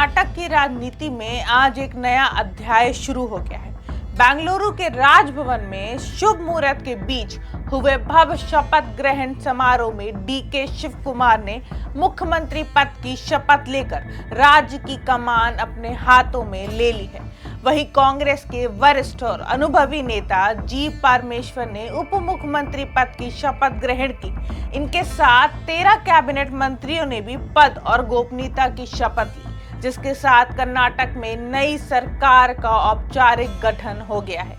कर्नाटक की राजनीति में आज एक नया अध्याय शुरू हो गया है। बेंगलुरु के राजभवन में शुभ मुहूर्त के बीच हुए भव्य शपथ ग्रहण समारोह में डीके शिव कुमार ने मुख्यमंत्री पद की शपथ लेकर राज्य की कमान अपने हाथों में ले ली है। वहीं कांग्रेस के वरिष्ठ और अनुभवी नेता जी परमेश्वर ने उप मुख्यमंत्री पद की शपथ ग्रहण की। इनके साथ 13 कैबिनेट मंत्रियों ने भी पद और गोपनीयता की शपथ ली, जिसके साथ कर्नाटक में नई सरकार का औपचारिक गठन हो गया है।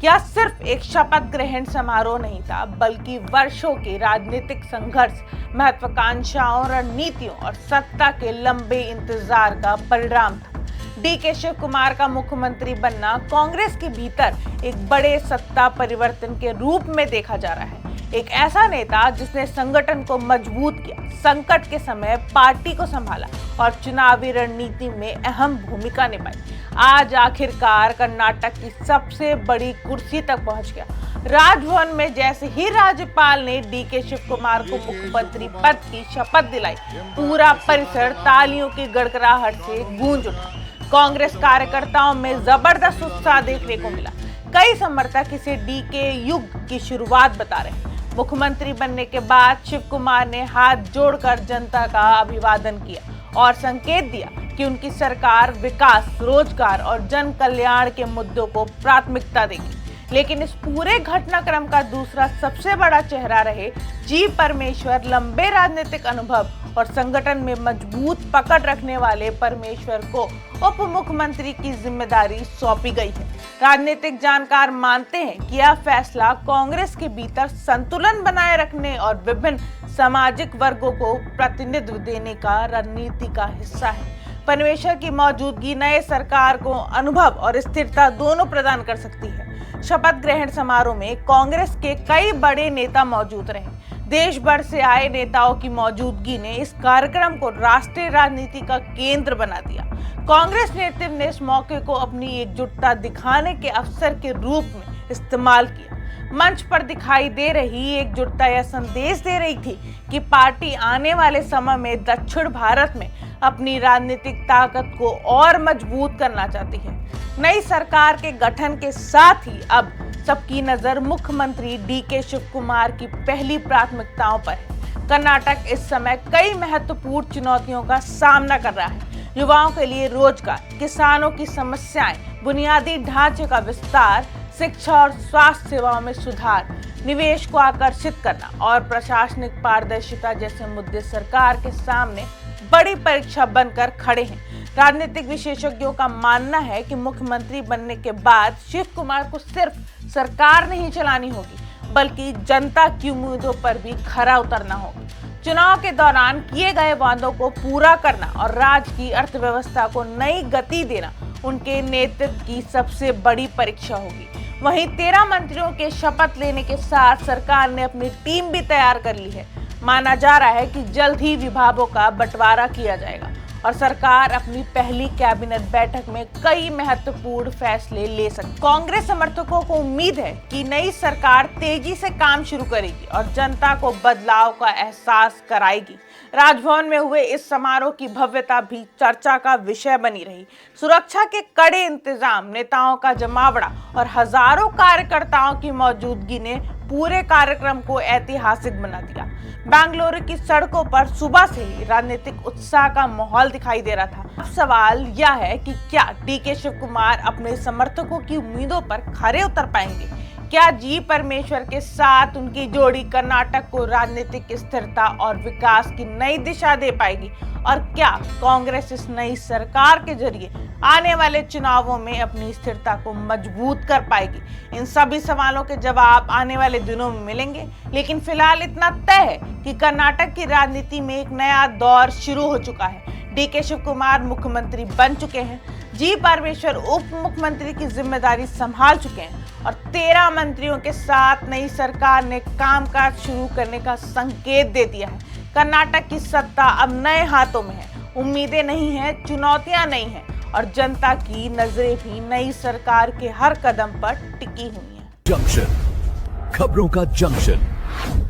यह सिर्फ एक शपथ ग्रहण समारोह नहीं था, बल्कि वर्षों के राजनीतिक संघर्ष, महत्वाकांक्षाओं, रणनीतियों और सत्ता के लंबे इंतजार का परिणाम था। डीके शिव कुमार का मुख्यमंत्री बनना कांग्रेस के भीतर एक बड़े सत्ता परिवर्तन के रूप में देखा जा रहा है। एक ऐसा नेता जिसने संगठन को मजबूत किया, संकट के समय पार्टी को संभाला और चुनावी रणनीति में अहम भूमिका निभाई, आज आखिरकार कर्नाटक की सबसे बड़ी कुर्सी तक पहुंच गया। राजभवन में जैसे ही राज्यपाल ने डीके शिव कुमार को मुख्यमंत्री पद की शपथ दिलाई, पूरा परिसर तालियों की गड़गड़ाहट से गूंज उठा। कांग्रेस कार्यकर्ताओं में जबरदस्त उत्साह देखने को मिला। कई समर्थक इसे डीके युग की शुरुआत बता रहे हैं। मुख्यमंत्री बनने के बाद शिव कुमार ने हाथ जोड़कर जनता का अभिवादन किया और संकेत दिया कि उनकी सरकार विकास, रोजगार और जन कल्याण के मुद्दों को प्राथमिकता देगी। लेकिन इस पूरे घटनाक्रम का दूसरा सबसे बड़ा चेहरा रहे जी परमेश्वर। लंबे राजनीतिक अनुभव और संगठन में मजबूत पकड़ रखने वाले परमेश्वर को उप मुख्यमंत्री की जिम्मेदारी सौंपी गई है। राजनीतिक जानकार मानते हैं कि यह फैसला कांग्रेस के भीतर संतुलन बनाए रखने और विभिन्न सामाजिक वर्गों को प्रतिनिधित्व देने का रणनीति का हिस्सा है। परमेश्वर की मौजूदगी नए सरकार को अनुभव और स्थिरता दोनों प्रदान कर सकती है। शपथ ग्रहण समारोह में कांग्रेस के कई बड़े नेता मौजूद रहे। देश भर से आए नेताओं की मौजूदगी ने इस कार्यक्रम को राष्ट्रीय राजनीति का केंद्र बना दिया। कांग्रेस नेतृत्व ने इस मौके को अपनी एकजुटता दिखाने के अवसर के रूप में इस्तेमाल किया। मंच पर दिखाई दे रही एकजुटता यह संदेश दे रही थी कि पार्टी आने वाले समय में दक्षिण भारत में अपनी राजनीतिक ताकत को और मजबूत करना चाहती है। नई सरकार के गठन के साथ ही अब सबकी नजर मुख्यमंत्री डीके शिव कुमार की पहली प्राथमिकताओं पर है। कर्नाटक इस समय कई महत्वपूर्ण चुनौतियों का सामना कर रहा है। युवाओं के लिए रोजगार, किसानों की समस्याएं, बुनियादी ढांचे का विस्तार, शिक्षा और स्वास्थ्य सेवाओं में सुधार, निवेश को आकर्षित करना और प्रशासनिक पारदर्शिता जैसे मुद्दे सरकार के सामने बड़ी परीक्षा बनकर खड़े हैं। राजनीतिक विशेषज्ञों का मानना है कि मुख्यमंत्री बनने के बाद शिव कुमार को सिर्फ सरकार नहीं चलानी होगी, बल्कि जनता की उम्मीदों पर भी खरा उतरना होगा। चुनाव के दौरान किए गए वादों को पूरा करना और राज्य की अर्थव्यवस्था को नई गति देना उनके नेतृत्व की सबसे बड़ी परीक्षा होगी। वहीं 13 मंत्रियों के शपथ लेने के साथ सरकार ने अपनी टीम भी तैयार कर ली है। माना जा रहा है कि जल्द ही विभागों का बंटवारा किया जाएगा और सरकार अपनी पहली कैबिनेट बैठक में कई महत्वपूर्ण फैसले ले सकती। कांग्रेस समर्थकों को उम्मीद है कि नई सरकार तेजी से काम शुरू करेगी और जनता को बदलाव का एहसास कराएगी। राजभवन में हुए इस समारोह की भव्यता भी चर्चा का विषय बनी रही। सुरक्षा के कड़े इंतजाम, नेताओं का जमावड़ा और हजारों कार्यकर्ताओं की मौजूदगी ने पूरे कार्यक्रम को ऐतिहासिक बना दिया। बेंगलुरु की सड़कों पर सुबह से ही राजनीतिक उत्साह का माहौल दिखाई दे रहा था। अब सवाल यह है कि क्या डीके शिव कुमार अपने समर्थकों की उम्मीदों पर खरे उतर पाएंगे? क्या जी परमेश्वर के साथ उनकी जोड़ी कर्नाटक को राजनीतिक स्थिरता और विकास की नई दिशा दे पाएगी? और क्या कांग्रेस इस नई सरकार के जरिए आने वाले चुनावों में अपनी स्थिरता को मजबूत कर पाएगी? इन सभी सवालों के जवाब आने वाले दिनों में मिलेंगे, लेकिन फिलहाल इतना तय है कि कर्नाटक की राजनीति में एक नया दौर शुरू हो चुका है। डीके शिव कुमार मुख्यमंत्री बन चुके हैं, जी परमेश्वर उप मुख्यमंत्री की जिम्मेदारी संभाल चुके हैं और 13 मंत्रियों के साथ नई सरकार ने कामकाज शुरू करने का संकेत दे दिया है। कर्नाटक की सत्ता अब नए हाथों में है। उम्मीदें नहीं हैं, चुनौतियां नहीं हैं और जनता की नजरें भी नई सरकार के हर कदम पर टिकी हुई हैं। जंक्शन, खबरों का जंक्शन।